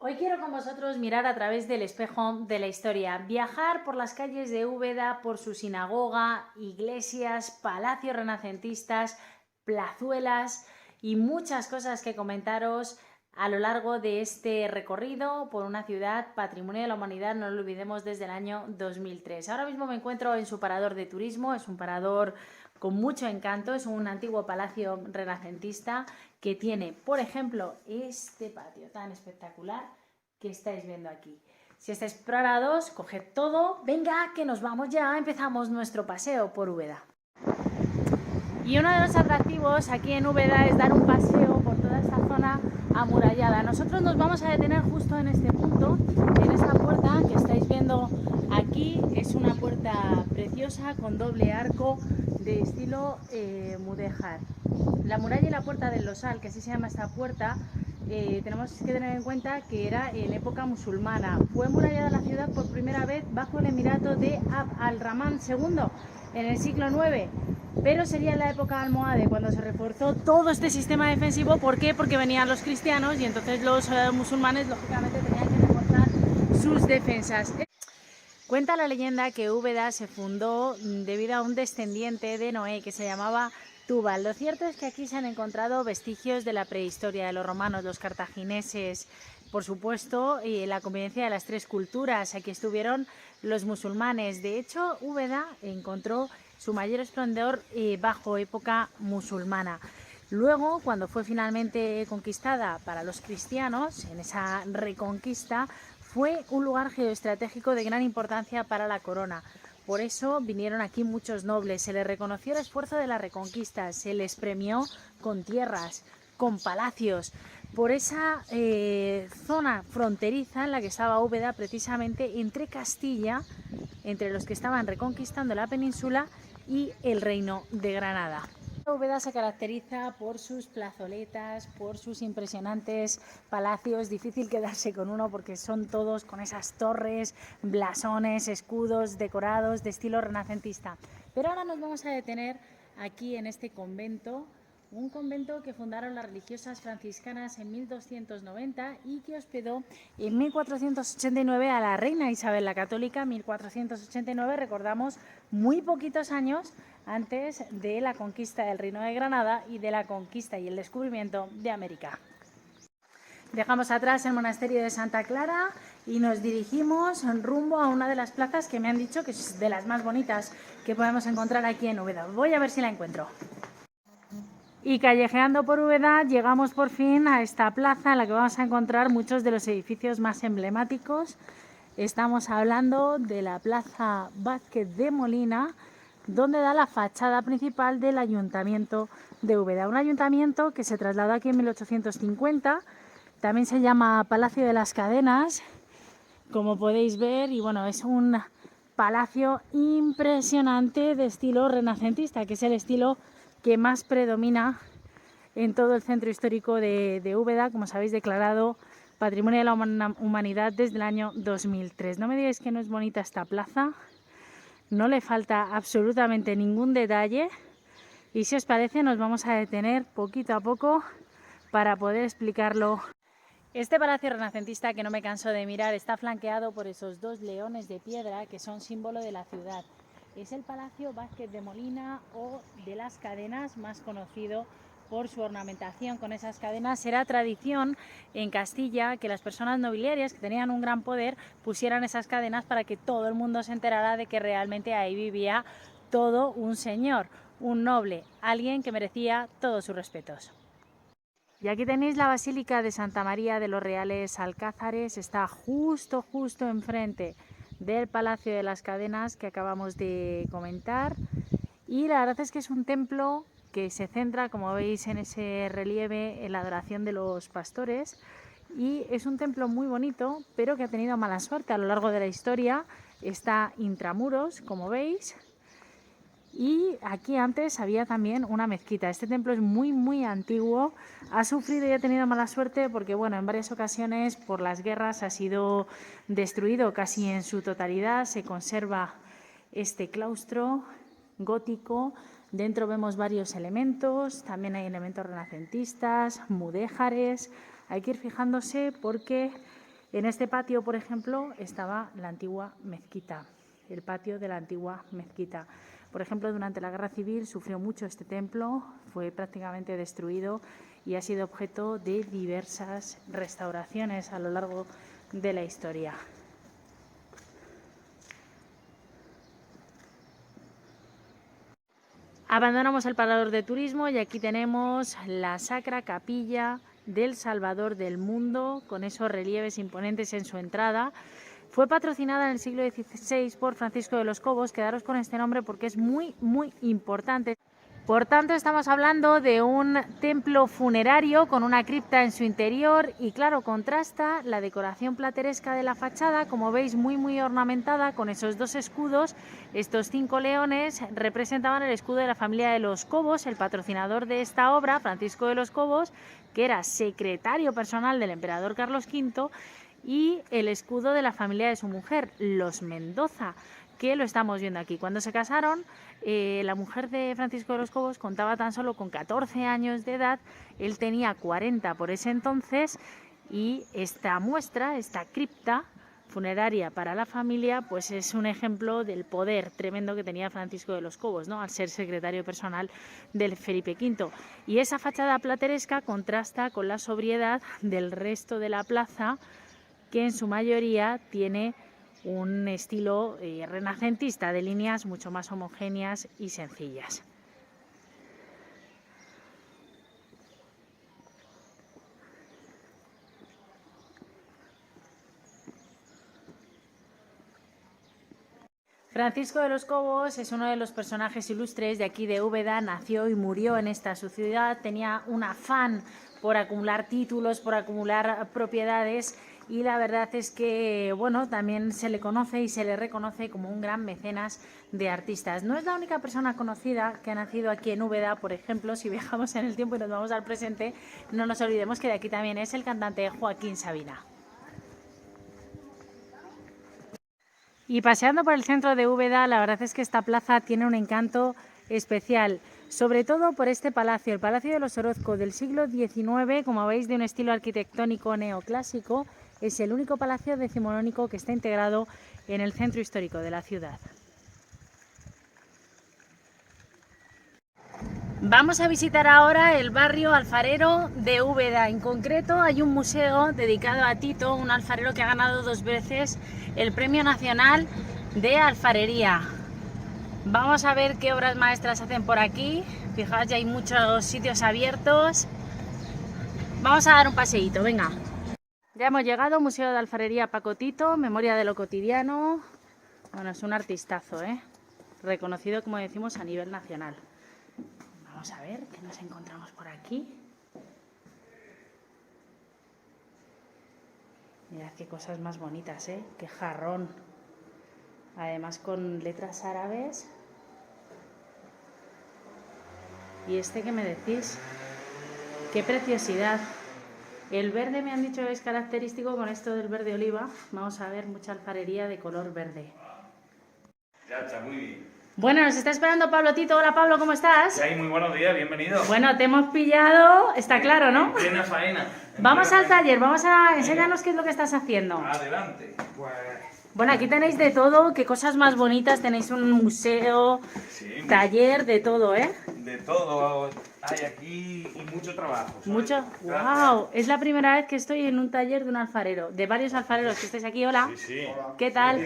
Hoy quiero con vosotros mirar a través del espejo de la historia, viajar por las calles de Úbeda, por su sinagoga, iglesias, palacios renacentistas, plazuelas y muchas cosas que comentaros a lo largo de este recorrido por una ciudad patrimonio de la humanidad, no lo olvidemos, desde el año 2003. Ahora mismo me encuentro en su parador de turismo, es un parador con mucho encanto, es un antiguo palacio renacentista que tiene, por ejemplo, este patio tan espectacular que estáis viendo aquí. Si estáis preparados, coged todo, venga, que nos vamos ya, empezamos nuestro paseo por Úbeda. Y uno de los atractivos aquí en Úbeda es dar un paseo por toda esta zona amurallada. Nosotros nos vamos a detener justo en este punto, en esta puerta que estáis viendo aquí. Es una puerta preciosa con doble arco de estilo mudéjar. La muralla y la puerta del Losal, que así se llama esta puerta, tenemos que tener en cuenta que era en época musulmana. Fue murallada la ciudad por primera vez bajo el emirato de Abd al-Rahman II en el siglo IX. Pero sería en la época almohade cuando se reforzó todo este sistema defensivo. ¿Por qué? Porque venían los cristianos y entonces los musulmanes lógicamente tenían que reforzar sus defensas. Cuenta la leyenda que Úbeda se fundó debido a un descendiente de Noé que se llamaba Tubal. Lo cierto es que aquí se han encontrado vestigios de la prehistoria, de los romanos, los cartagineses, por supuesto, y la convivencia de las tres culturas. Aquí estuvieron los musulmanes. De hecho, Úbeda encontró su mayor esplendor bajo época musulmana. Luego, cuando fue finalmente conquistada para los cristianos, en esa reconquista, fue un lugar geoestratégico de gran importancia para la corona. Por eso vinieron aquí muchos nobles, se les reconoció el esfuerzo de la reconquista, se les premió con tierras, con palacios, por esa zona fronteriza en la que estaba Úbeda, precisamente entre Castilla, entre los que estaban reconquistando la península, y el reino de Granada. Úbeda se caracteriza por sus plazoletas, por sus impresionantes palacios. Difícil quedarse con uno porque son todos con esas torres, blasones, escudos decorados de estilo renacentista. Pero ahora nos vamos a detener aquí en este convento, un convento que fundaron las religiosas franciscanas en 1290 y que hospedó en 1489 a la reina Isabel la Católica. 1489, recordamos, muy poquitos años antes de la conquista del Reino de Granada y de la conquista y el descubrimiento de América. Dejamos atrás el monasterio de Santa Clara y nos dirigimos rumbo a una de las plazas que me han dicho que es de las más bonitas que podemos encontrar aquí en Úbeda. Voy a ver si la encuentro. Y callejeando por Úbeda llegamos por fin a esta plaza en la que vamos a encontrar muchos de los edificios más emblemáticos. Estamos hablando de la Plaza Vázquez de Molina, donde da la fachada principal del Ayuntamiento de Úbeda. Un ayuntamiento que se trasladó aquí en 1850, también se llama Palacio de las Cadenas, como podéis ver, y bueno, es un palacio impresionante de estilo renacentista, que es el estilo que más predomina en todo el centro histórico de Úbeda, como os habéis declarado Patrimonio de la Humanidad desde el año 2003. No me digáis que no es bonita esta plaza, no le falta absolutamente ningún detalle y si os parece nos vamos a detener poquito a poco para poder explicarlo. Este palacio renacentista, que no me canso de mirar, está flanqueado por esos dos leones de piedra que son símbolo de la ciudad. Es el Palacio Vázquez de Molina o de las Cadenas, más conocido por su ornamentación con esas cadenas. Era tradición en Castilla que las personas nobiliarias que tenían un gran poder pusieran esas cadenas para que todo el mundo se enterara de que realmente ahí vivía todo un señor, un noble, alguien que merecía todos sus respetos. Y aquí tenéis la Basílica de Santa María de los Reales Alcázares, está justo enfrente del Palacio de las Cadenas que acabamos de comentar. Y la verdad es que es un templo que se centra, como veis en ese relieve, en la adoración de los pastores. Y es un templo muy bonito, pero que ha tenido mala suerte a lo largo de la historia. Está intramuros, como veis. Y aquí antes había también una mezquita. Este templo es muy antiguo, ha sufrido y ha tenido mala suerte porque bueno, en varias ocasiones por las guerras ha sido destruido casi en su totalidad. Se conserva este claustro gótico, dentro vemos varios elementos, también hay elementos renacentistas, mudéjares. Hay que ir fijándose porque En este patio, por ejemplo, estaba la antigua mezquita, el patio de la antigua mezquita. Por ejemplo, durante la Guerra Civil sufrió mucho este templo, fue prácticamente destruido y ha sido objeto de diversas restauraciones a lo largo de la historia. Abandonamos el parador de turismo y aquí tenemos la Sacra Capilla del Salvador del Mundo, con esos relieves imponentes en su entrada. Fue patrocinada en el siglo XVI por Francisco de los Cobos. Quedaros con este nombre porque es muy, muy importante. Por tanto, estamos hablando de un templo funerario con una cripta en su interior y, claro, contrasta la decoración plateresca de la fachada, como veis, muy, muy ornamentada con esos dos escudos. Estos 5 leones representaban el escudo de la familia de los Cobos. El patrocinador de esta obra, Francisco de los Cobos, que era secretario personal del emperador Carlos V, y el escudo de la familia de su mujer, los Mendoza, que lo estamos viendo aquí. Cuando se casaron, la mujer de Francisco de los Cobos contaba tan solo con 14 años de edad, él tenía 40 por ese entonces, y esta muestra, esta cripta funeraria para la familia, pues es un ejemplo del poder tremendo que tenía Francisco de los Cobos, ¿no?, al ser secretario personal del Felipe V. Y esa fachada plateresca contrasta con la sobriedad del resto de la plaza, que en su mayoría tiene un estilo renacentista, de líneas mucho más homogéneas y sencillas. Francisco de los Cobos es uno de los personajes ilustres de aquí de Úbeda, nació y murió en esta su ciudad, tenía un afán por acumular títulos, por acumular propiedades, y la verdad es que, bueno, también se le conoce y se le reconoce como un gran mecenas de artistas. No es la única persona conocida que ha nacido aquí en Úbeda. Por ejemplo, si viajamos en el tiempo y nos vamos al presente, no nos olvidemos que de aquí también es el cantante Joaquín Sabina. Y paseando por el centro de Úbeda, la verdad es que esta plaza tiene un encanto especial, sobre todo por este palacio, el Palacio de los Orozco, del siglo XIX, como veis, de un estilo arquitectónico neoclásico. Es el único palacio decimonónico que está integrado en el centro histórico de la ciudad. Vamos a visitar ahora el barrio alfarero de Úbeda. En concreto hay un museo dedicado a Tito, un alfarero que ha ganado 2 veces el Premio Nacional de Alfarería. Vamos a ver qué obras maestras hacen por aquí. Fijaos, ya hay muchos sitios abiertos. Vamos a dar un paseíto, venga. Ya hemos llegado, Museo de Alfarería Paco Tito, Memoria de lo Cotidiano. Bueno, es un artistazo, reconocido, como decimos, a nivel nacional. Vamos a ver qué nos encontramos por aquí. Mirad qué cosas más bonitas, qué jarrón. Además con letras árabes. ¿Y este qué me decís? ¡Qué preciosidad! El verde me han dicho que es característico con esto del verde oliva. Vamos a ver mucha alfarería de color verde. Ya está, muy bien. Bueno, nos está esperando Pablo Tito. Hola Pablo, ¿cómo estás? Sí, muy buenos días, bienvenido. Bueno, te hemos pillado, está claro, ¿no? En plena faena. Vamos al taller, vamos a enseñarnos qué es lo que estás haciendo. Adelante. Pues... Bueno, aquí tenéis de todo, qué cosas más bonitas, tenéis un museo, sí, taller, de todo, De todo hay aquí y mucho trabajo. Mucho, wow, es la primera vez que estoy en un taller de un alfarero, de varios alfareros que estáis aquí. Hola. Sí. ¿Qué tal?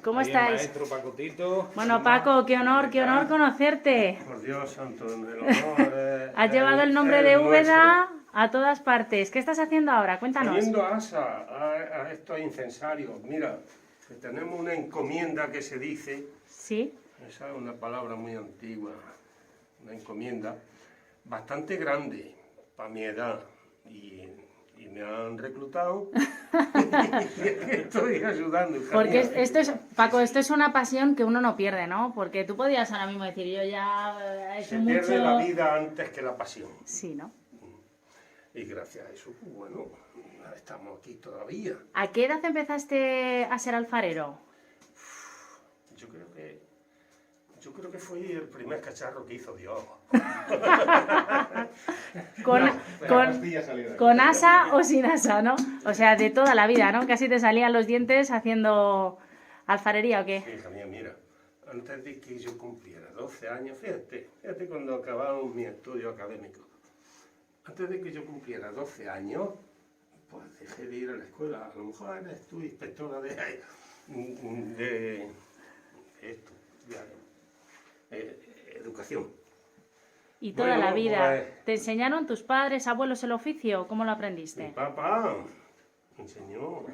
¿Cómo estáis? El maestro Paco Tito. Bueno, Paco, qué honor conocerte. Por Dios santo, el honor. Has llevado el nombre de Úbeda a todas partes. ¿Qué estás haciendo ahora? Cuéntanos. Poniendo asa a estos incensarios. Mira, que tenemos una encomienda que se dice. Sí. Esa es una palabra muy antigua. Una encomienda bastante grande para mi edad. Y me han reclutado. Y estoy ayudando. Porque esto es, Paco, esto es una pasión que uno no pierde, ¿no? Porque tú podías ahora mismo decir, yo ya he hecho Se mucho... pierde la vida antes que la pasión. Sí, ¿no? Y gracias a eso, pues bueno, estamos aquí todavía. ¿A qué edad empezaste a ser alfarero? Yo Yo creo que fue el primer cacharro que hizo Dios. Con asa o sin asa, ¿no? O sea, de toda la vida, ¿no? Casi te salían los dientes haciendo alfarería, ¿o qué? Sí, hija mía, mira, antes de que yo cumpliera 12 años, fíjate cuando acabamos mi estudio académico. Antes de que yo cumpliera 12 años, pues dejé de ir a la escuela. A lo mejor eres tú inspectora de esto, educación. Y toda la vida. Pues, ¿Te enseñaron tus padres, abuelos el oficio? ¿Cómo lo aprendiste? mi papá me enseñó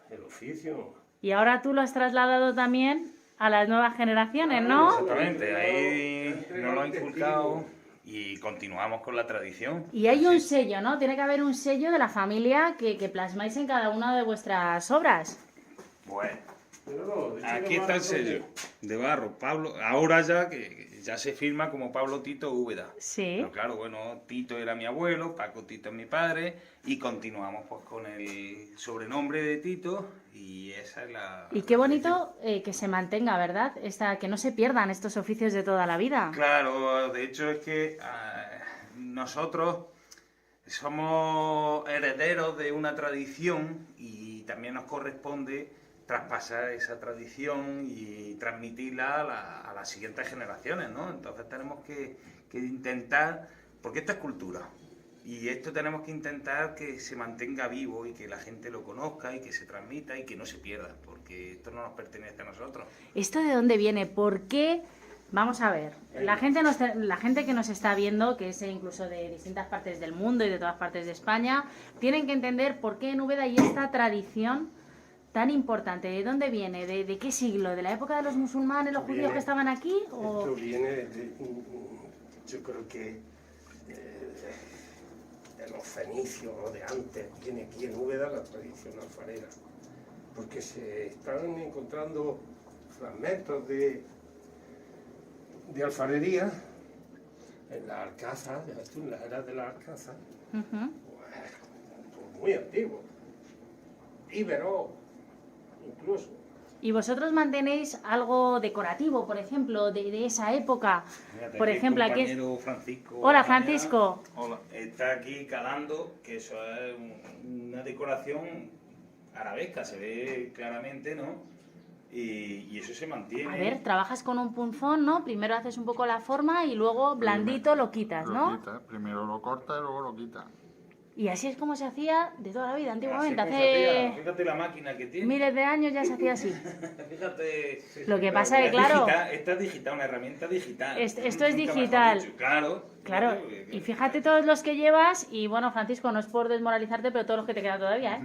el oficio. Y ahora tú lo has trasladado también a las nuevas generaciones, ¿no? Exactamente, ahí nos lo han inculcado y continuamos con la tradición. Y hay un sello, ¿no? Tiene que haber un sello de la familia que plasmáis en cada una de vuestras obras. Bueno, Pero, de aquí barro, está el sello de barro. Pablo, ahora ya que ya se firma como Pablo Tito Úbeda. Sí. Pero claro, bueno, Tito era mi abuelo, Paco Tito es mi padre y continuamos pues con el sobrenombre de Tito y esa es la... Y qué bonito que se mantenga, ¿verdad? Que no se pierdan estos oficios de toda la vida. Claro, de hecho es que nosotros somos herederos de una tradición y también nos corresponde traspasar esa tradición y transmitirla a las siguientes generaciones, ¿no? Entonces tenemos que intentar, porque esto es cultura, y esto tenemos que intentar que se mantenga vivo y que la gente lo conozca y que se transmita y que no se pierda, porque esto no nos pertenece a nosotros. ¿Esto de dónde viene? ¿Por qué? Vamos a ver, la gente que nos está viendo, que es incluso de distintas partes del mundo y de todas partes de España, tienen que entender por qué en Úbeda hay esta tradición tan importante. ¿De dónde viene? ¿De qué siglo? ¿De la época de los musulmanes, los judíos que estaban aquí? ¿O? Esto viene yo creo que de los fenicios o de antes. Viene aquí en Úbeda la tradición alfarera. Porque se están encontrando fragmentos de alfarería en la Alcázar, en la era de la Alcázar, pues, muy antiguo. Íbero, incluso. ¿Y vosotros mantenéis algo decorativo, por ejemplo, de esa época? Fíjate, Por ejemplo, aquí es... compañero Francisco. Hola, Francisco. Hola. Está aquí calando, que eso es una decoración arabesca, se ve claramente, ¿no? Y eso se mantiene. A ver, trabajas con un punzón, ¿no? Primero haces un poco la forma y luego blandito lo quitas, ¿no? Lo quita, primero lo corta y luego lo quita. Y así es como se hacía de toda la vida, antiguamente. Así es como se hacía. Hace Fíjate la máquina que tiene. miles de años ya se hacía así. Fíjate. Lo que pasa es que, claro... Esta es digital, una herramienta digital. Esto es Nunca mejor digital. dicho. Claro. Claro, y fíjate todos los que llevas, y bueno, Francisco, no es por desmoralizarte, pero todos los que te quedan todavía, ¿eh?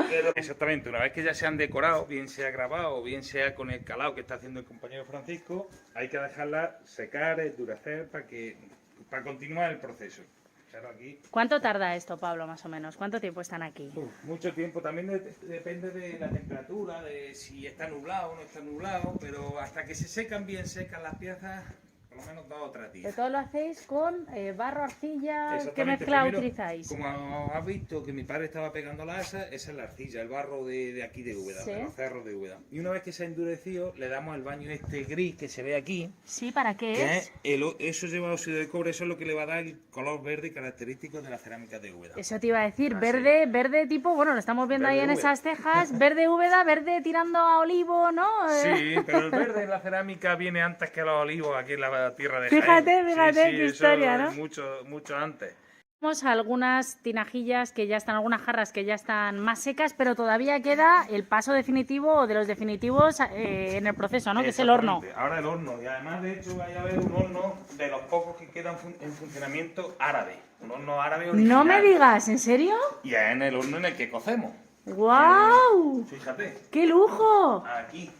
Pero exactamente, una vez que ya se han decorado, bien sea grabado, bien sea con el calado que está haciendo el compañero Francisco, hay que dejarla secar, endurecer para continuar el proceso. Claro, aquí, ¿Cuánto tarda esto, Pablo, más o menos? ¿Cuánto tiempo están aquí? mucho tiempo, también depende de la temperatura, de si está nublado o no está nublado, pero hasta que se secan bien secas las piezas, por lo menos 2 o 3 De días. todo lo hacéis con barro, arcilla, ¿qué Exactamente, mezcla primero, utilizáis? Como has visto que mi padre estaba pegando la asa, esa es la arcilla, el barro de aquí de Úbeda, Sí. de los cerros de Úbeda. Y una vez que se ha endurecido, le damos el baño este gris que se ve aquí, Sí, ¿para qué que es? eso lleva óxido de cobre, eso es lo que le va a dar el color verde característico de la cerámica de Úbeda. Eso te iba a decir, Así. verde tipo, bueno, lo estamos viendo Verde ahí en Úbeda. esas cejas, verde Úbeda, verde tirando a olivo, ¿no? Sí, pero el verde en la cerámica viene antes que los olivos aquí en la tierra de Jaén. Fíjate, qué eso historia, ¿no? es mucho antes. Tenemos algunas tinajillas que ya están, algunas jarras que ya están más secas, pero todavía queda el paso definitivo o de los definitivos en el proceso, ¿no? Que es el horno. Exactamente, ahora el horno. Y además, de hecho, vaya a haber un horno de los pocos que quedan en funcionamiento árabe. Un horno árabe original. No me digas, ¿en serio? Y es en el horno en el que cocemos. ¡Guau! Fíjate, ¡Qué lujo! aquí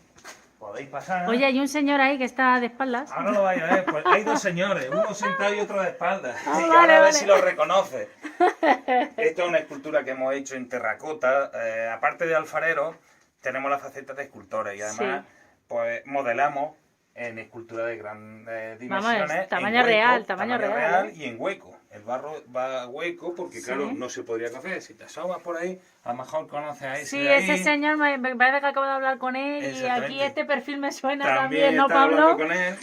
podéis pasar. Oye, hay un señor ahí que está de espaldas. Ahora lo vais a ver, pues hay 2 señores, uno sentado y otro de espaldas. Ah, y vale, ahora a ver vale. si lo reconoce. Esto es una escultura que hemos hecho en terracota. Aparte de alfareros, tenemos la faceta de escultores y además pues modelamos en escultura de grandes dimensiones. Vamos, tamaño en hueco, real, tamaño real, y en hueco. el barro va hueco porque, Sí. claro, no se podría coger. Si te asomas por ahí, a lo mejor conoces a ese Sí, de ahí. ese señor me parece que acabo de hablar con él y Exactamente. aquí este perfil me suena También también, ¿no, estaba hablando Pablo? con él.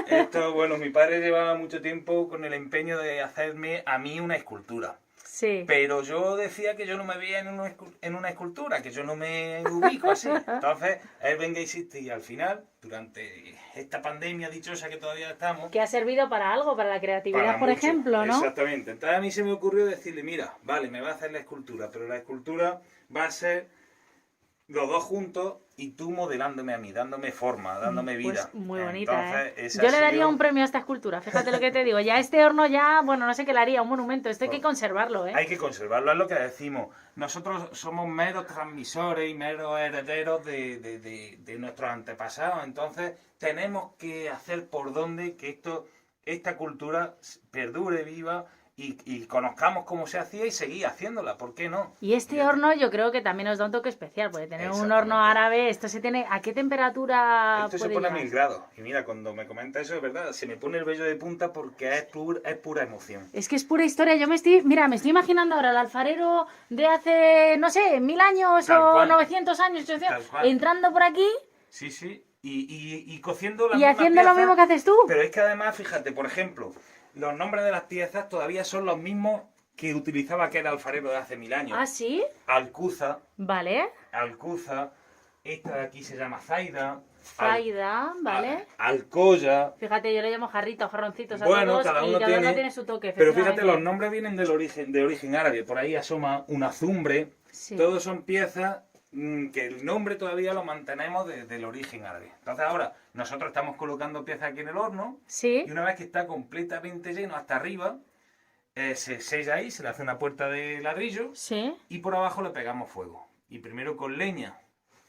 Esto, bueno, mi padre llevaba mucho tiempo con el empeño de hacerme a mí una escultura. Sí. Pero yo decía que yo no me veía en una escultura, que yo no me ubico así. Entonces, él venga y insiste, y al final, durante esta pandemia dichosa que todavía estamos, Que ha servido para algo, para la creatividad, para por mucho. ejemplo, ¿no? Exactamente. Entonces a mí se me ocurrió decirle, mira, vale, me va a hacer la escultura, pero la escultura va a ser los dos juntos y tú modelándome a mí, dándome forma, dándome vida. Pues muy bonita, Entonces, ¿eh? ese Yo ha le daría sido- un premio a esta escultura, fíjate lo que te digo. Ya este horno ya, bueno, no sé qué le haría, un monumento. Esto hay que conservarlo, ¿eh? Hay que conservarlo, es lo que decimos. Nosotros somos meros transmisores y meros herederos de nuestros antepasados. Entonces, tenemos que hacer por donde que esta cultura perdure viva y conozcamos cómo se hacía y seguir haciéndola. ¿Por qué no? Y este horno yo creo que también nos da un toque especial, porque tener un horno Exactamente. árabe, esto se tiene... ¿A qué temperatura Esto se puede pone a llegar? 1000 grados. Y mira, cuando me comenta eso, es verdad, se me pone el vello de punta porque es pura emoción. Es que es pura historia. Yo me estoy imaginando ahora al alfarero de hace, no sé, 1000 años Tal o cual. 900 años, 800, Tal cual. entrando por aquí Sí, sí. Y cociendo la y misma haciendo lo pieza, mismo que haces tú. Pero es que además, fíjate, por ejemplo, los nombres de las piezas todavía son los mismos que utilizaba aquel alfarero de hace 1000 años. ¿Ah, sí? Alcuza, Vale. esta de aquí se llama Zaida. Faida, ¿vale? Alcoya. Fíjate, yo le llamo jarritos, jarroncitos a Bueno, todos cada y uno cada uno tiene, tiene su toque, pero fíjate, efectivamente. los nombres vienen de origen árabe. Por ahí asoma una azumbre. Sí. Todos son piezas que el nombre todavía lo mantenemos del origen árabe. Entonces ahora nosotros estamos colocando piezas aquí en el horno Sí. y una vez que está completamente lleno hasta arriba, se sella ahí, se le hace una puerta de ladrillo Sí. y por abajo le pegamos fuego. Y primero con leña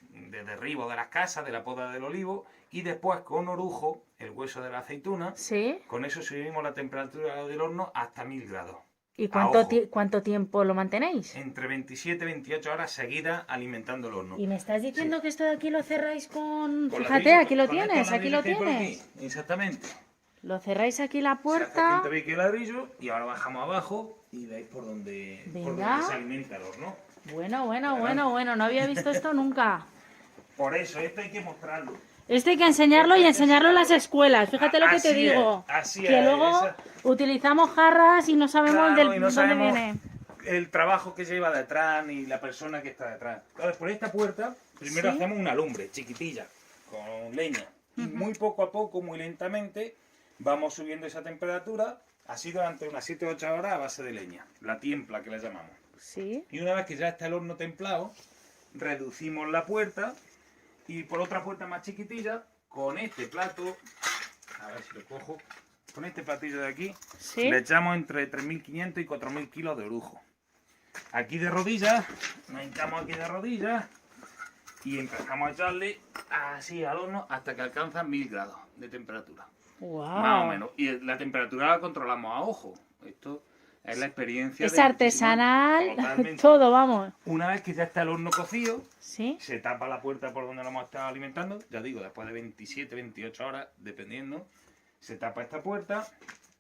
de derribo de las casas, de la poda del olivo, y después con orujo, el hueso de la aceituna. Sí. Con eso subimos la temperatura del horno hasta 1000 grados. ¿Y A cuánto, ojo. cuánto tiempo lo mantenéis? Entre 27 y 28 horas seguidas alimentando el horno. Y me estás diciendo que esto de aquí lo cerráis con... Con Fíjate, ladrillo, aquí lo con estos tienes, aquí lo ladrillos que hay por tienes. aquí. Exactamente. Lo cerráis aquí la Se hace puerta. aquí el tabique de ladrillo y ahora bajamos abajo y veis por donde Venga. se alimenta el horno. Bueno, no había visto esto nunca. Por eso, esto hay que mostrarlo. Esto hay que enseñarlo y enseñarlo en las escuelas. Fíjate lo que te Así es, digo. así Que es, luego esa- utilizamos jarras y no sabemos Claro, y no dónde sabemos viene. el trabajo que lleva detrás ni la persona que está detrás. Entonces, por esta puerta, primero Sí. hacemos una lumbre chiquitilla, con leña. Y muy poco a poco, muy lentamente, vamos subiendo esa temperatura, así durante unas 7 o 8 horas a base de leña. La tiempla, que la llamamos. Sí. Y una vez que ya está el horno templado, reducimos la puerta y por otra puerta más chiquitilla, con este plato, a ver si lo cojo, con este platillo de aquí, Sí. le echamos entre 3.500 y 4.000 kilos de orujo. Aquí de rodillas, nos hincamos aquí de rodillas y empezamos a echarle así al horno hasta que alcanza 1000 grados de temperatura. Wow. Más o menos. Y la temperatura la controlamos a ojo. Esto es la experiencia. Es de muchísimos- artesanal, Totalmente. todo, vamos. Una vez que ya está el horno cocido, Sí. se tapa la puerta por donde lo hemos estado alimentando. Ya digo, después de 27, 28 horas, dependiendo, se tapa esta puerta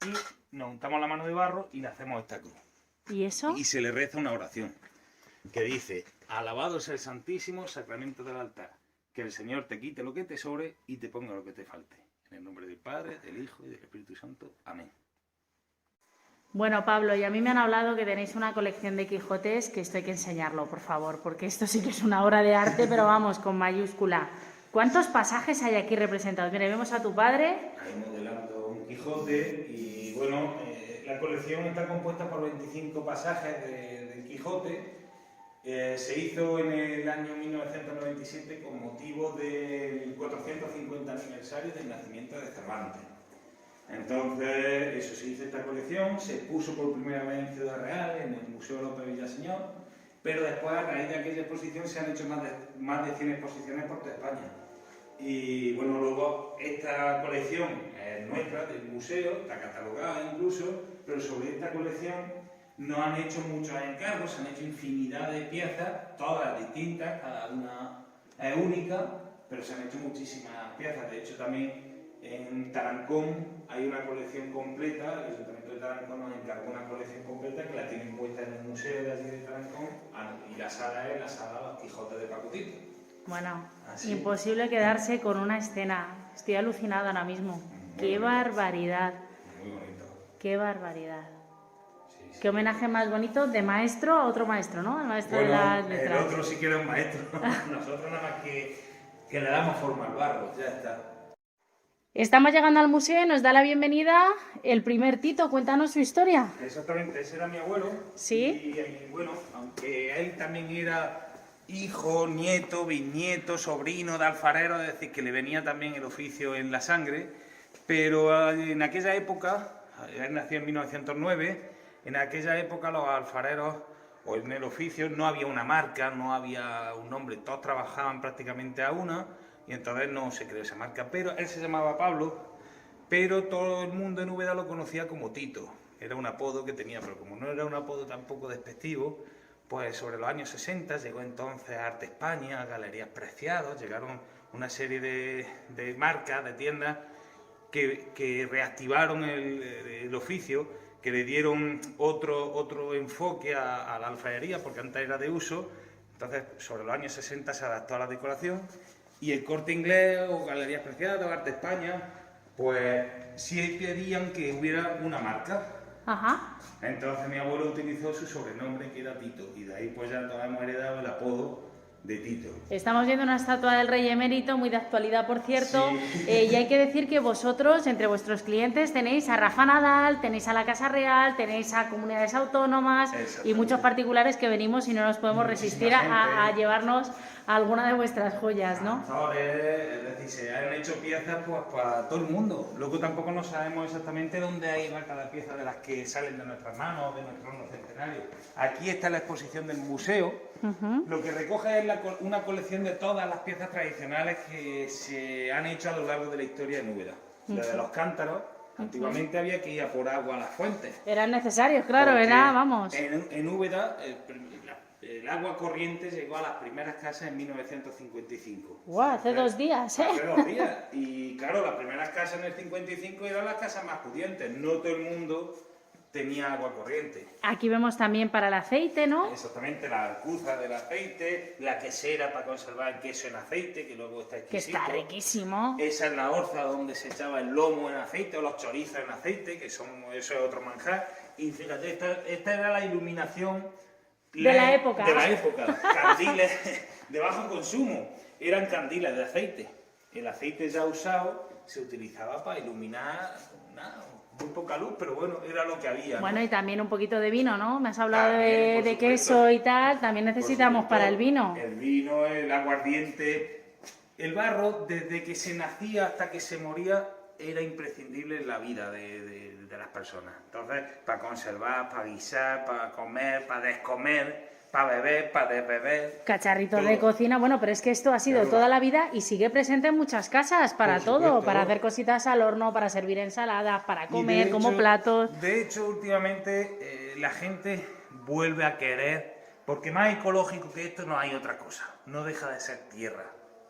y nos untamos la mano de barro y le hacemos esta cruz. ¿Y eso? Y se le reza una oración que dice: alabado sea el santísimo sacramento del altar, que el Señor te quite lo que te sobre y te ponga lo que te falte. En el nombre del Padre, del Hijo y del Espíritu Santo. Amén. Bueno, Pablo, y a mí me han hablado que tenéis una colección de Quijotes, que esto hay que enseñarlo, por favor, porque esto sí que es una obra de arte, pero vamos, con mayúscula. ¿Cuántos pasajes hay aquí representados? Mira, vemos a tu padre. Ahí modelando un Quijote y bueno, la colección está compuesta por 25 pasajes del Quijote. Se hizo en el año 1997 con motivo del 450 aniversario del nacimiento de Cervantes. Entonces, eso se hizo esta colección, se puso por primera vez en Ciudad Real, en el Museo López Villaseñor, pero después, a raíz de aquella exposición, se han hecho más de 100 exposiciones por toda España. Y bueno, luego esta colección es nuestra, del museo, está catalogada incluso, pero sobre esta colección no han hecho muchos encargos, se han hecho infinidad de piezas, todas distintas, cada una es única, pero se han hecho muchísimas piezas. De hecho, también En Tarancón hay una colección completa, el Ayuntamiento de Tarancón nos encargó una colección completa que la tienen puesta en el museo de allí de Tarancón y la sala es la sala Los Quijotes de Pacotito. Bueno, Así. imposible quedarse con una escena. Estoy alucinada ahora mismo. ¡Qué barbaridad! Muy bonito. ¡Qué barbaridad! Sí, sí. Qué homenaje más bonito de maestro a otro maestro, ¿no? El maestro de las El letras. otro sí que era un maestro. Nosotros nada más que le damos forma al barro, ya está. Estamos llegando al museo y nos da la bienvenida el primer Tito. Cuéntanos su historia. Exactamente, ese era mi abuelo. Sí. Y bueno, aunque él también era hijo, nieto, bisnieto, sobrino de alfarero, es decir, que le venía también el oficio en la sangre, pero en aquella época, él nació en 1909, en aquella época los alfareros, o en el oficio, no había una marca, no había un nombre, todos trabajaban prácticamente a una, y entonces no se creó esa marca, pero él se llamaba Pablo, pero todo el mundo en Úbeda lo conocía como Tito, era un apodo que tenía, pero como no era un apodo tampoco despectivo, pues sobre los años 60 llegó entonces Arte España, Galerías Preciados, llegaron una serie de marcas, de tiendas que reactivaron el oficio, que le dieron otro enfoque a la alfarería, porque antes era de uso. Entonces, sobre los años 60 se adaptó a la decoración y el Corte Inglés o Galerías Preciadas, Arte España, pues sí pedían que hubiera una marca. Ajá. Entonces mi abuelo utilizó su sobrenombre, que era Tito, y de ahí pues ya todos hemos heredado el apodo de Tito. Estamos viendo una estatua del Rey Emérito, muy de actualidad, por cierto. Sí. Y hay que decir que vosotros, entre vuestros clientes, tenéis a Rafa Nadal, tenéis a la Casa Real, tenéis a comunidades autónomas y muchos particulares que venimos y no nos podemos resistir a llevarnos alguna de vuestras joyas, ¿no? Es decir, se han hecho piezas pues para todo el mundo. Luego tampoco no sabemos exactamente dónde va cada pieza de las que salen de nuestras manos, de nuestro horno centenario. Aquí está la exposición del museo. Lo que recoge es una colección de todas las piezas tradicionales que se han hecho a lo largo de la historia en Úbeda. Desde los cántaros, antiguamente había que ir a por agua a las fuentes. Eran necesarios, claro, Porque era, vamos. En Úbeda, el agua corriente llegó a las primeras casas en 1955. ¡Guau! Hace 2 días, ¿eh? Hace 2 días. Y claro, las primeras casas en el 55 eran las casas más pudientes. No todo el mundo tenía agua corriente. Aquí vemos también para el aceite, ¿no? Exactamente, la alcuza del aceite, la quesera para conservar el queso en aceite, que luego está Que exquisito. está riquísimo. Esa es la orza donde se echaba el lomo en aceite o los chorizos en aceite, que eso es otro manjar. Y fíjate, esta era la iluminación De la época. De la época. Candiles de bajo consumo. Eran candiles de aceite. El aceite ya usado se utilizaba para iluminar muy poca luz, pero bueno, era lo que había, ¿no? Bueno, y también un poquito de vino, ¿no? Me has hablado También, por de supuesto. queso y tal, también Por necesitamos supuesto, para el vino. El vino, el aguardiente. El barro, desde que se nacía hasta que se moría, era imprescindible en la vida de las personas. Entonces, para conservar, para guisar, para comer, para descomer, para beber, para desbeber. Cacharritos todo. de cocina, bueno, pero es que esto ha sido Claro. toda la vida y sigue presente en muchas casas, para Por todo, supuesto. para hacer cositas al horno, para servir ensaladas, para Y comer, de como hecho- platos. De hecho, últimamente la gente vuelve a querer, porque más ecológico que esto no hay otra cosa. No deja de ser tierra.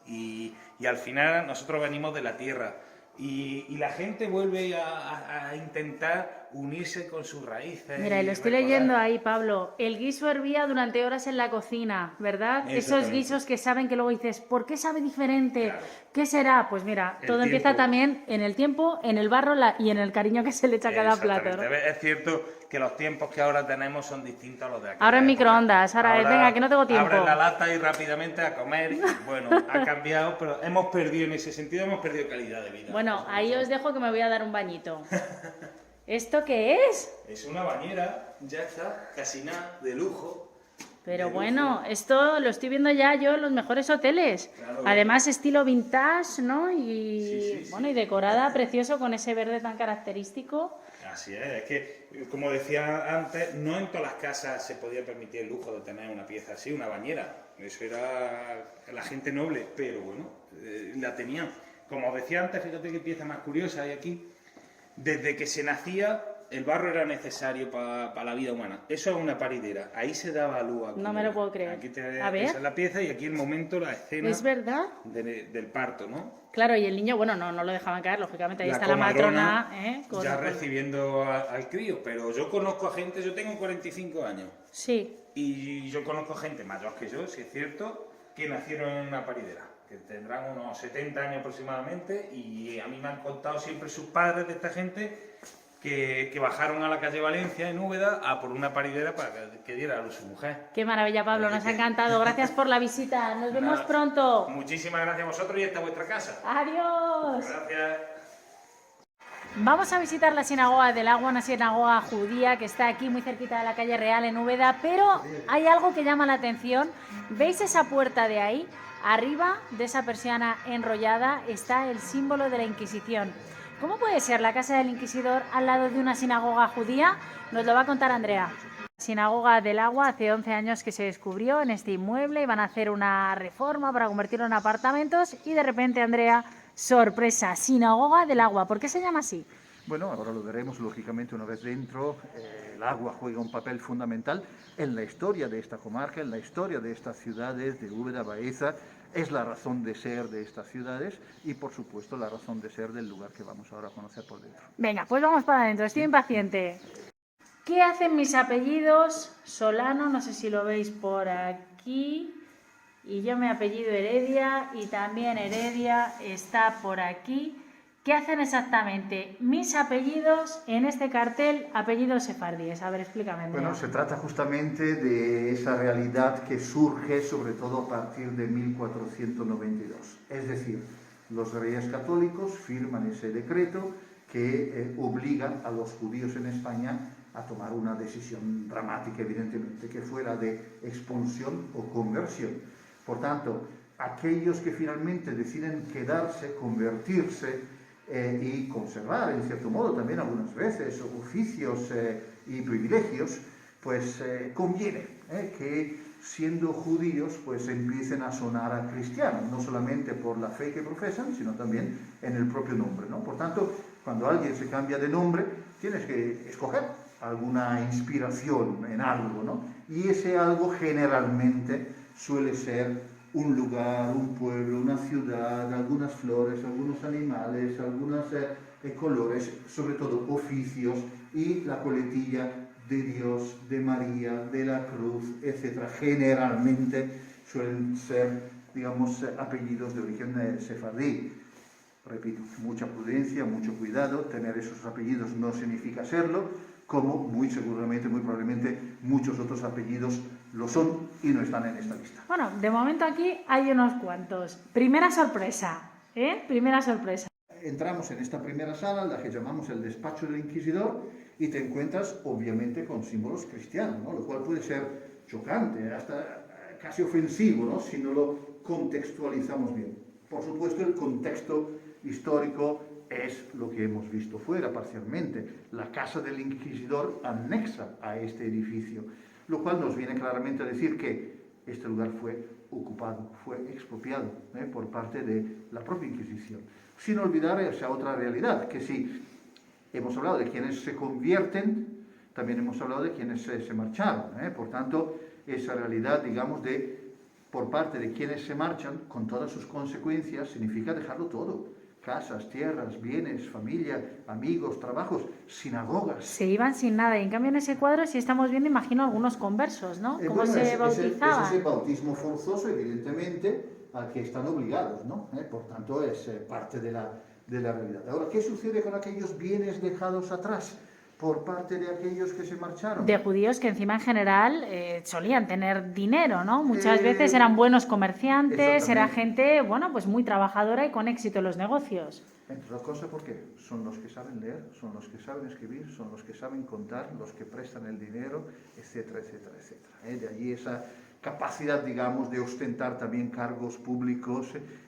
Y al final nosotros venimos de la tierra. Y la gente vuelve a intentar unirse con sus raíces. Mira, y lo estoy recordar. leyendo ahí, Pablo. El guiso hervía durante horas en la cocina, ¿verdad? Esos Exactamente. guisos que saben que luego dices, ¿por qué sabe diferente? Claro. ¿Qué será? Pues mira, El todo empieza tiempo. también en el tiempo, en el barro y en el cariño que se le echa a cada plato, ¿no? Exactamente. Es cierto que los tiempos que ahora tenemos son distintos a los de aquella Ahora en época. microondas, ahora venga, que no tengo tiempo. Abres la lata y rápidamente a comer. Y, bueno, ha cambiado, pero hemos perdido en ese sentido, hemos perdido calidad de vida. Bueno, ahí os dejo que me voy a dar un bañito. ¿Esto qué es? Es una bañera, ya está, casi nada, de lujo. Pero De bueno, lujo. esto lo estoy viendo ya yo en los mejores hoteles. Claro. Además, estilo vintage, ¿no? Y Sí, sí, bueno, sí. y decorada, precioso, con ese verde tan característico. Así es que, como decía antes, no en todas las casas se podía permitir el lujo de tener una pieza así, una bañera. Eso era la gente noble, pero bueno, la tenían. Como os decía antes, fíjate qué pieza más curiosa hay aquí. Desde que se nacía el barro era necesario para la vida humana. Eso es una paridera. Ahí se daba luz. Aquí, No me lo puedo creer. Aquí A ver. esa es la pieza y aquí el momento, la escena ¿Es verdad? del parto, ¿no? Claro, y el niño, bueno, no lo dejaban caer, lógicamente, ahí está la comadrona matrona, ya recibiendo al crío. Pero yo conozco a gente, yo tengo 45 años. Sí. Y yo conozco gente mayor que yo, si es cierto, que nacieron en una paridera, que tendrán unos 70 años aproximadamente, y a mí me han contado siempre sus padres de esta gente que bajaron a la calle Valencia, en Úbeda, a por una paridera para que diera a luz su mujer. Qué maravilla, Pablo, nos ha encantado. Gracias por la visita. Nos vemos pronto. Muchísimas gracias a vosotros y esta es vuestra casa. Adiós. Gracias. Vamos a visitar la sinagoga del Agua, una sinagoga judía que está aquí muy cerquita de la calle Real en Úbeda, pero hay algo que llama la atención. ¿Veis esa puerta de ahí? Arriba de esa persiana enrollada está el símbolo de la Inquisición. ¿Cómo puede ser la casa del Inquisidor al lado de una sinagoga judía? Nos lo va a contar Andrea. La sinagoga del Agua hace 11 años que se descubrió en este inmueble, iban a hacer una reforma para convertirlo en apartamentos y de repente, Andrea, sorpresa, sinagoga del Agua. ¿Por qué se llama así? Bueno, ahora lo veremos, lógicamente, una vez dentro. El agua juega un papel fundamental en la historia de esta comarca, en la historia de estas ciudades, de Úbeda, Baeza. Es la razón de ser de estas ciudades y, por supuesto, la razón de ser del lugar que vamos ahora a conocer por dentro. Venga, pues vamos para adentro, estoy impaciente. ¿Qué hacen mis apellidos? Solano, no sé si lo veis por aquí. Y yo mi apellido Heredia y también Heredia está por aquí. ¿Qué hacen exactamente mis apellidos en este cartel, apellidos sefardíes? A ver, explícame. Andrea. Bueno, se trata justamente de esa realidad que surge sobre todo a partir de 1492. Es decir, los reyes católicos firman ese decreto que obliga a los judíos en España a tomar una decisión dramática, evidentemente, que fuera de expulsión o conversión. Por tanto, aquellos que finalmente deciden quedarse, convertirse, y conservar, en cierto modo, también algunas veces oficios y privilegios, pues conviene que siendo judíos pues empiecen a sonar a cristianos, no solamente por la fe que profesan, sino también en el propio nombre, ¿no? Por tanto, cuando alguien se cambia de nombre, tienes que escoger alguna inspiración en algo, ¿no? Y ese algo generalmente suele ser un lugar, un pueblo, una ciudad, algunas flores, algunos animales, algunos colores, sobre todo oficios y la coletilla de Dios, de María, de la Cruz, etc. Generalmente suelen ser, digamos, apellidos de origen sefardí. Repito, mucha prudencia, mucho cuidado, tener esos apellidos no significa serlo, como muy seguramente, muy probablemente, muchos otros apellidos lo son y no están en esta lista. Bueno, de momento aquí hay unos cuantos. Primera sorpresa, ¿eh? Primera sorpresa. Entramos en esta primera sala, la que llamamos el despacho del inquisidor, y te encuentras obviamente con símbolos cristianos, ¿no? Lo cual puede ser chocante, hasta casi ofensivo, ¿no? Si no lo contextualizamos bien. Por supuesto, el contexto histórico es lo que hemos visto fuera parcialmente. La casa del inquisidor anexa a este edificio, lo cual nos viene claramente a decir que este lugar fue ocupado, fue expropiado por parte de la propia Inquisición. Sin olvidar esa otra realidad, que si hemos hablado de quienes se convierten, también hemos hablado de quienes se marcharon. Por tanto, esa realidad, digamos, de por parte de quienes se marchan, con todas sus consecuencias, significa dejarlo todo. Casas, tierras, bienes, familia, amigos, trabajos, sinagogas. Se iban sin nada y en cambio en ese cuadro sí estamos viendo, imagino, algunos conversos, ¿no? ¿Cómo Bueno, se bautizaban? Es ese bautismo forzoso, evidentemente, al que están obligados, ¿no? Por tanto, es parte de la realidad. Ahora, ¿qué sucede con aquellos bienes dejados atrás por parte de aquellos que se marcharon? De judíos que encima en general solían tener dinero, ¿no? Muchas veces eran buenos comerciantes, era gente, bueno, pues muy trabajadora y con éxito en los negocios. Entre otras cosas, ¿por qué? Son los que saben leer, son los que saben escribir, son los que saben contar, los que prestan el dinero, etcétera, etcétera, etcétera. De allí esa capacidad, digamos, de ostentar también cargos públicos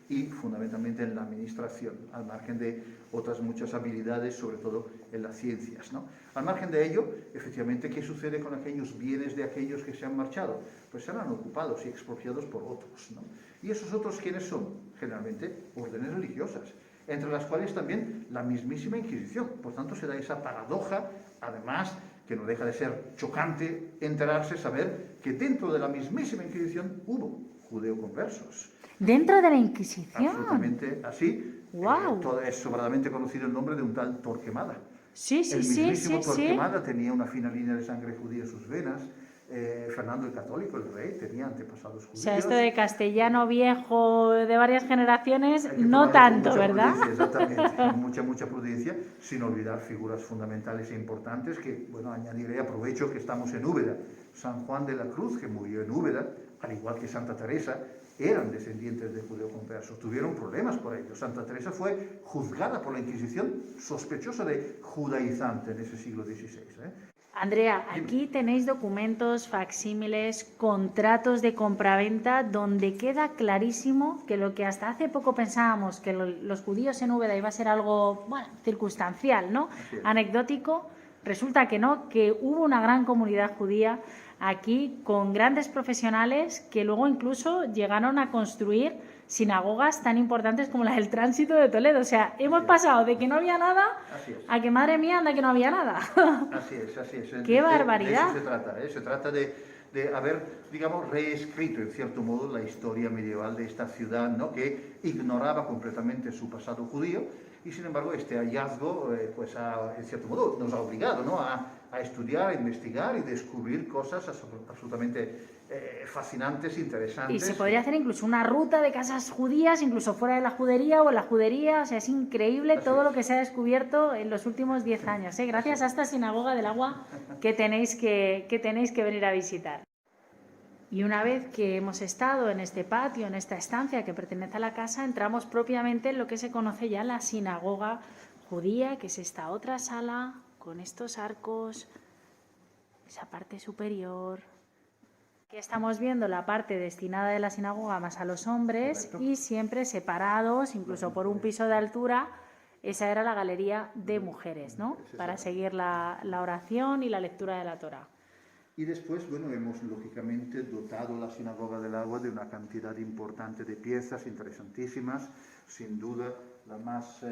y fundamentalmente en la administración, al margen de otras muchas habilidades, sobre todo en las ciencias, ¿no? Al margen de ello, efectivamente, ¿qué sucede con aquellos bienes de aquellos que se han marchado? Pues serán ocupados y expropiados por otros, ¿no? ¿Y esos otros quiénes son? Generalmente órdenes religiosas, entre las cuales también la mismísima Inquisición. Por tanto, se da esa paradoja Además, que no deja de ser chocante enterarse, saber que dentro de la mismísima Inquisición hubo judeoconversos. Dentro de la Inquisición. Absolutamente así. Wow. Es sobradamente conocido el nombre de un tal Torquemada. Sí, El sí, sí, mismísimo sí, sí. Torquemada tenía una fina línea de sangre judía en sus venas. Fernando el Católico, el rey, tenía antepasados judíos. O sea, esto de castellano viejo de varias generaciones, Hay que no tomarlo con tanto, mucha ¿verdad? prudencia, exactamente, mucha prudencia, sin olvidar figuras fundamentales e importantes que, bueno, añadiré, aprovecho que estamos en Úbeda. San Juan de la Cruz, que murió en Úbeda, al igual que Santa Teresa, eran descendientes de judeoconversos, tuvieron problemas por ello. Santa Teresa fue juzgada por la Inquisición, sospechosa de judaizante en ese siglo XVI. Andrea, aquí tenéis documentos, facsímiles, contratos de compraventa donde queda clarísimo que lo que hasta hace poco pensábamos que los judíos en Úbeda iba a ser algo, bueno, circunstancial, ¿no? Anecdótico, resulta que no, que hubo una gran comunidad judía aquí con grandes profesionales que luego incluso llegaron a construir sinagogas tan importantes como la del Tránsito de Toledo. O sea, hemos pasado de que no había nada a que, madre mía, anda que no había nada. Así es, así es. ¡Qué barbaridad! De eso se trata, ¿eh? Se trata de haber, digamos, reescrito en cierto modo la historia medieval de esta ciudad, ¿no? Que ignoraba completamente su pasado judío y sin embargo este hallazgo, pues en cierto modo nos ha obligado, ¿no? a estudiar, a investigar y descubrir cosas absolutamente fascinantes, interesantes. Y se podría hacer incluso una ruta de casas judías, incluso fuera de la judería o en la judería. O sea, es increíble todo lo que se ha descubierto en los últimos 10 años, ¿eh? Gracias a esta sinagoga del agua que tenéis que venir a visitar. Y una vez que hemos estado en este patio, en esta estancia que pertenece a la casa, entramos propiamente en lo que se conoce ya la sinagoga judía, que es esta otra sala con estos arcos, esa parte superior. Aquí estamos viendo la parte destinada de la sinagoga más a los hombres. Correcto. Y siempre separados, incluso por un piso de altura. Esa era la galería de mujeres, ¿no? Para seguir la oración y la lectura de la Torá. Y después, bueno, hemos lógicamente dotado la Sinagoga del Agua de una cantidad importante de piezas interesantísimas. Sin duda, la más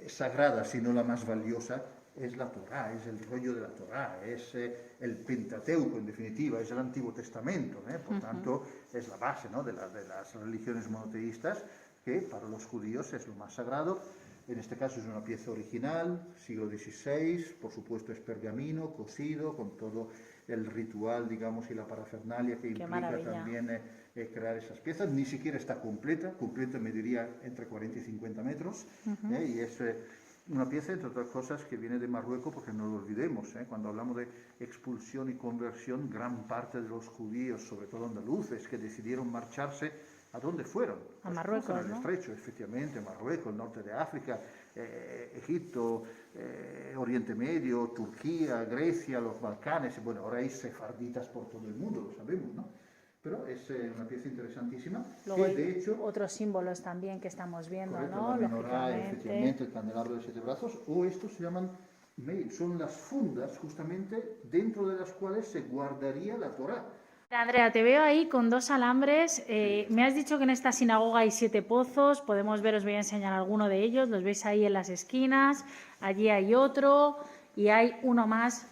sagrada, si no la más valiosa, es la Torá, es el rollo de la Torá, es el Pentateuco, en definitiva, es el Antiguo Testamento, por tanto, es la base, ¿no? de las religiones monoteístas, que para los judíos es lo más sagrado. En este caso es una pieza original, siglo XVI, por supuesto es pergamino, cosido, con todo el ritual, digamos, y la parafernalia que implica también crear esas piezas. Ni siquiera está completa me diría entre 40 y 50 metros, y es una pieza, entre otras cosas, que viene de Marruecos, porque no lo olvidemos, cuando hablamos de expulsión y conversión, gran parte de los judíos, sobre todo andaluces, que decidieron marcharse, ¿a dónde fueron? A Marruecos, ¿no? Al estrecho, ¿no? Efectivamente, Marruecos, el norte de África, Egipto, Oriente Medio, Turquía, Grecia, los Balcanes. Bueno, ahora hay sefarditas por todo el mundo, lo sabemos, ¿no? Pero es una pieza interesantísima. Luego que, de hecho, otros símbolos también que estamos viendo, correcto, ¿no? la menorá, efectivamente, el candelabro de 7 brazos, o estos se llaman, son las fundas, justamente, dentro de las cuales se guardaría la Torá. Andrea, te veo ahí con 2 alambres. Me has dicho que en esta sinagoga hay 7 pozos. Podemos ver, os voy a enseñar alguno de ellos. Los veis ahí en las esquinas. Allí hay otro y hay uno más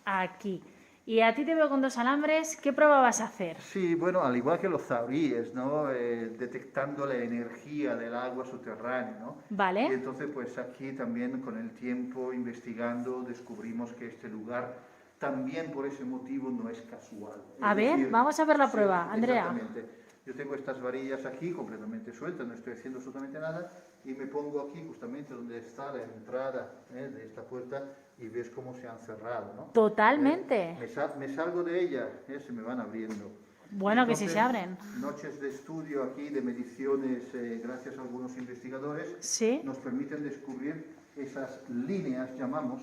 aquí. Y a ti te veo con 2 alambres. ¿Qué prueba vas a hacer? Sí, bueno, al igual que los zauríes, ¿no? Detectando la energía del agua subterránea, ¿no? Vale. Y entonces, pues aquí también con el tiempo, investigando, descubrimos que este lugar también por ese motivo no es casual. A ver, vamos a ver la prueba, Andrea. Exactamente. Yo tengo estas varillas aquí completamente sueltas, no estoy haciendo absolutamente nada, y me pongo aquí justamente donde está la entrada de esta puerta y ves cómo se han cerrado, ¿no? Totalmente. Me salgo de ella, se me van abriendo. Bueno, Entonces, que sí se abren. Noches de estudio aquí, de mediciones, gracias a algunos investigadores, ¿Sí? nos permiten descubrir esas líneas, llamamos,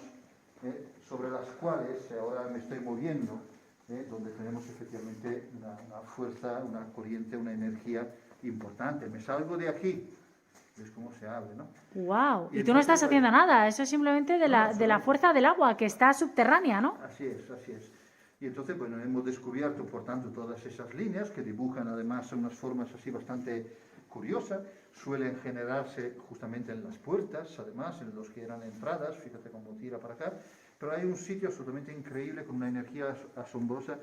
sobre las cuales ahora me estoy moviendo, donde tenemos efectivamente una fuerza, una corriente, una energía importante. Me salgo de aquí, ves cómo se abre, ¿no? ¡Wow! Y tú no estás haciendo nada, eso es simplemente de la fuerza del agua, que está subterránea, ¿no? Así es, así es. Y entonces, bueno, hemos descubierto, por tanto, todas esas líneas que dibujan además unas formas así bastante curiosas, suelen generarse justamente en las puertas, además, en los que eran entradas, fíjate cómo tira para acá, Pero hay un sitio absolutamente increíble con una energía asombrosa,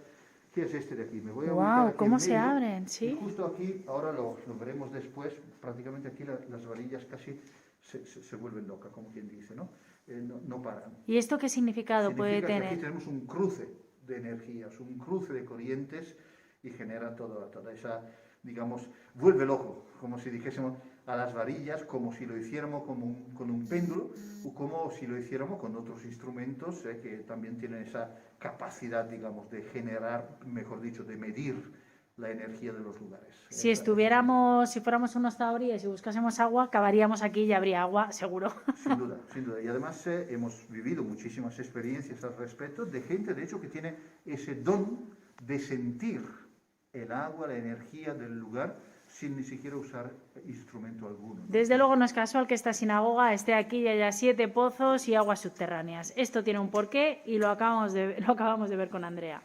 que es este de aquí. Me voy a Guau, ubicar aquí ¿cómo en se medio, abren? y Sí. justo aquí, ahora lo veremos después, prácticamente aquí las varillas casi se vuelven locas, como quien dice, ¿no? No paran. ¿Y esto qué significado puede Significa que aquí tener? tenemos un cruce de energías, un cruce de corrientes y genera toda esa, digamos, vuelve loco, como si dijésemos a las varillas, como si lo hiciéramos con un péndulo o como si lo hiciéramos con otros instrumentos que también tienen esa capacidad, digamos, de generar, mejor dicho, de medir la energía de los lugares. Si fuéramos unos taoríes y buscásemos agua, acabaríamos aquí y habría agua, seguro. Sin duda, sin duda. Y además hemos vivido muchísimas experiencias al respecto de gente, de hecho, que tiene ese don de sentir el agua, la energía del lugar, sin ni siquiera usar instrumento alguno, ¿no? Desde luego no es casual que esta sinagoga esté aquí y haya 7 pozos y aguas subterráneas. Esto tiene un porqué y lo acabamos de ver con Andrea.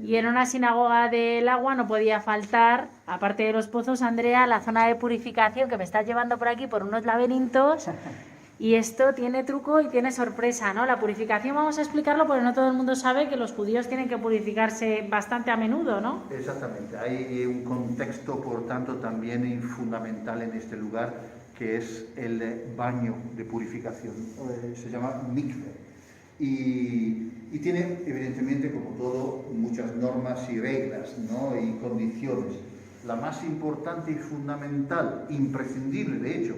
Y en una sinagoga del agua no podía faltar, aparte de los pozos, Andrea, la zona de purificación, que me estás llevando por aquí por unos laberintos. Y esto tiene truco y tiene sorpresa, ¿no? La purificación, vamos a explicarlo porque no todo el mundo sabe que los judíos tienen que purificarse bastante a menudo, ¿no? Exactamente. Hay un contexto, por tanto, también fundamental en este lugar, que es el baño de purificación. Se llama mikve. Y tiene, evidentemente, como todo, muchas normas y reglas, ¿no? Y condiciones. La más importante y fundamental, imprescindible, de hecho,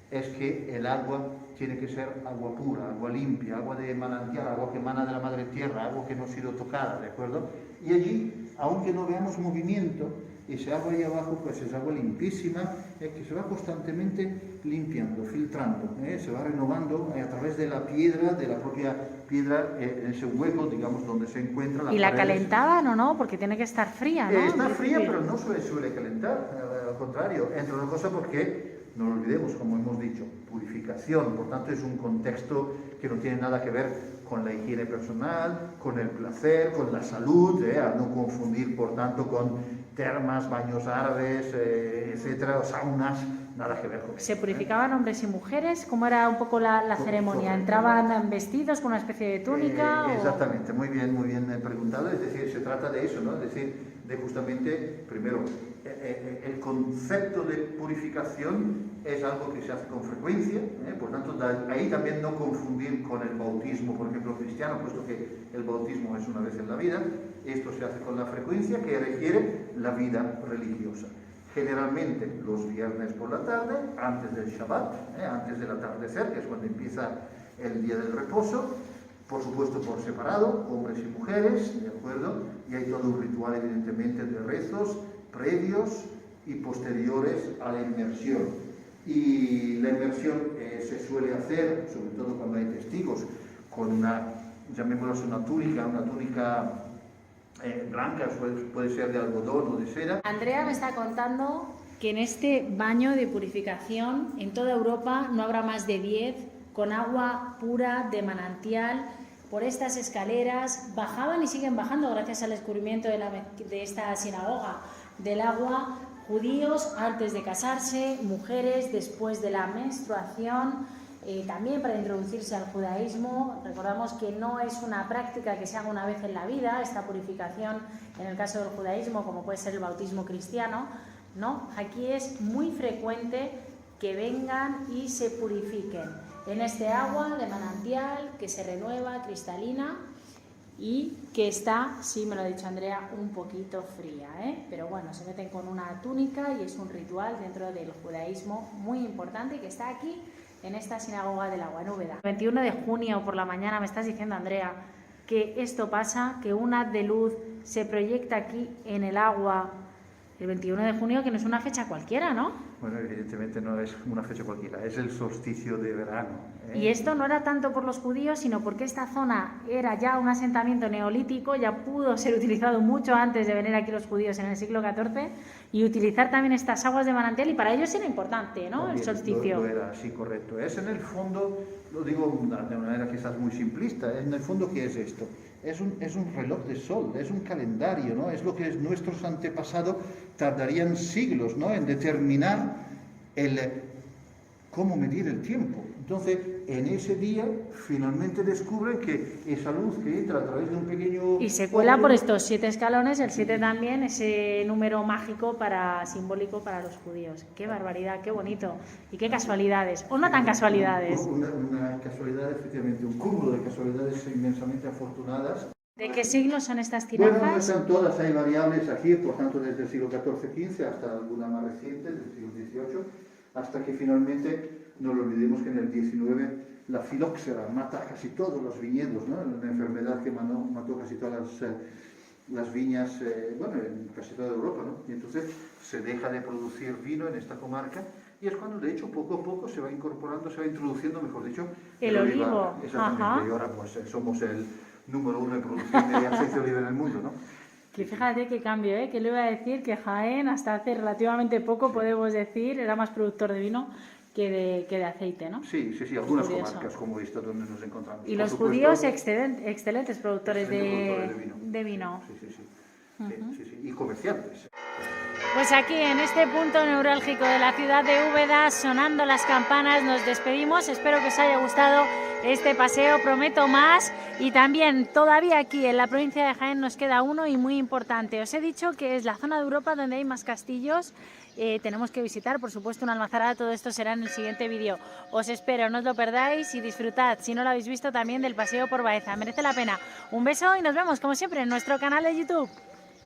es que el agua tiene que ser agua pura, agua limpia, agua de manantial, agua que emana de la madre tierra, agua que no ha sido tocada, ¿de acuerdo? Y allí, aunque no veamos movimiento, ese agua ahí abajo pues es agua limpísima, que se va constantemente limpiando, filtrando, se va renovando a través de la piedra, de la propia piedra, en ese hueco, digamos, donde se encuentra. ¿Y la calentaban o no? Porque tiene que estar fría, ¿no? Está fría, pero no suele calentar, al contrario, entre otras cosas porque, no lo olvidemos, como hemos dicho, purificación, por tanto es un contexto que no tiene nada que ver con la higiene personal, con el placer, con la salud, a no confundir, por tanto, con termas, baños árabes, etcétera, o saunas, nada que ver con eso. ¿Se purificaban hombres y mujeres? ¿Cómo era un poco la ceremonia? ¿Entraban vestidos con una especie de túnica? Exactamente, muy bien preguntado. Es decir, se trata de eso, ¿no? Es decir, de justamente, primero, el concepto de purificación es algo que se hace con frecuencia, por tanto, ahí también no confundir con el bautismo, por ejemplo, cristiano, puesto que el bautismo es una vez en la vida. Esto se hace con la frecuencia que requiere la vida religiosa. Generalmente los viernes por la tarde, antes del Shabbat, antes del atardecer, que es cuando empieza el día del reposo, por supuesto por separado, hombres y mujeres, ¿de acuerdo? Y hay todo un ritual, evidentemente, de rezos previos y posteriores a la inmersión. Y la inmersión se suele hacer, sobre todo cuando hay testigos, con una, llamémoslo una túnica blanca, puede ser de algodón o de seda. Andrea me está contando que en este baño de purificación en toda Europa no habrá más de 10 con agua pura de manantial. Por estas escaleras bajaban y siguen bajando gracias al descubrimiento de esta sinagoga del agua, judíos antes de casarse, mujeres después de la menstruación, también para introducirse al judaísmo. Recordamos que no es una práctica que se haga una vez en la vida, esta purificación en el caso del judaísmo, como puede ser el bautismo cristiano, ¿no? Aquí es muy frecuente que vengan y se purifiquen en este agua de manantial que se renueva, cristalina, y que está, sí me lo ha dicho Andrea, un poquito fría, pero bueno, se meten con una túnica y es un ritual dentro del judaísmo muy importante que está aquí en esta sinagoga del agua en Úbeda. El 21 de junio por la mañana me estás diciendo, Andrea, que esto pasa, que un haz de luz se proyecta aquí en el agua el 21 de junio, que no es una fecha cualquiera, ¿no? Bueno, evidentemente no es una fecha cualquiera, es el solsticio de verano. Y esto no era tanto por los judíos, sino porque esta zona era ya un asentamiento neolítico, ya pudo ser utilizado mucho antes de venir aquí los judíos en el siglo XIV, y utilizar también estas aguas de manantial, y para ellos era importante, ¿no? También, el solsticio. lo era, sí, correcto. Es en el fondo, lo digo de una manera quizás muy simplista, en el fondo, ¿qué es esto? Es un reloj de sol, es un calendario, ¿no? Es lo que nuestros antepasados tardarían siglos, ¿no?, en determinar cómo medir el tiempo. Entonces, en ese día finalmente descubren que esa luz que entra a través de un pequeño... Y se cuela por estos 7 escalones, el 7 también, ese número mágico simbólico para los judíos. ¡Qué barbaridad, qué bonito! Y qué casualidades, o no tan casualidades. Una casualidad, efectivamente, un cúmulo de casualidades inmensamente afortunadas. ¿De qué siglo son estas Bueno, no tinajas? están todas, hay variables aquí, por tanto desde el siglo XIV-XV hasta alguna más reciente, del siglo XVIII, hasta que finalmente, no lo olvidemos que en el XIX la filoxera mata casi todos los viñedos, ¿no? Una enfermedad que mató casi todas las viñas, bueno, en casi toda Europa, ¿no? Y entonces se deja de producir vino en esta comarca y es cuando, de hecho, poco a poco se va incorporando, se va introduciendo, mejor dicho, el olivo. Exactamente, Ajá. y ahora pues somos el número 1 en producción de aceite de oliva en el mundo, ¿no? Que fíjate qué cambio, ¿eh? Que le iba a decir que Jaén, hasta hace relativamente poco, podemos decir, era más productor de vino que de aceite, ¿no? Sí, algunas Curioso. comarcas como esta donde nos encontramos. Y Por los supuesto, judíos excelentes productores excelentes productores de vino. Sí, y comerciantes. Pues aquí, en este punto neurálgico de la ciudad de Úbeda, sonando las campanas, nos despedimos. Espero que os haya gustado este paseo, prometo más. Y también, todavía aquí en la provincia de Jaén nos queda uno y muy importante. Os he dicho que es la zona de Europa donde hay más castillos. Tenemos que visitar, por supuesto, una almazarada. Todo esto será en el siguiente vídeo. Os espero, no os lo perdáis y disfrutad, si no lo habéis visto, también del paseo por Baeza. Merece la pena. Un beso y nos vemos, como siempre, en nuestro canal de YouTube.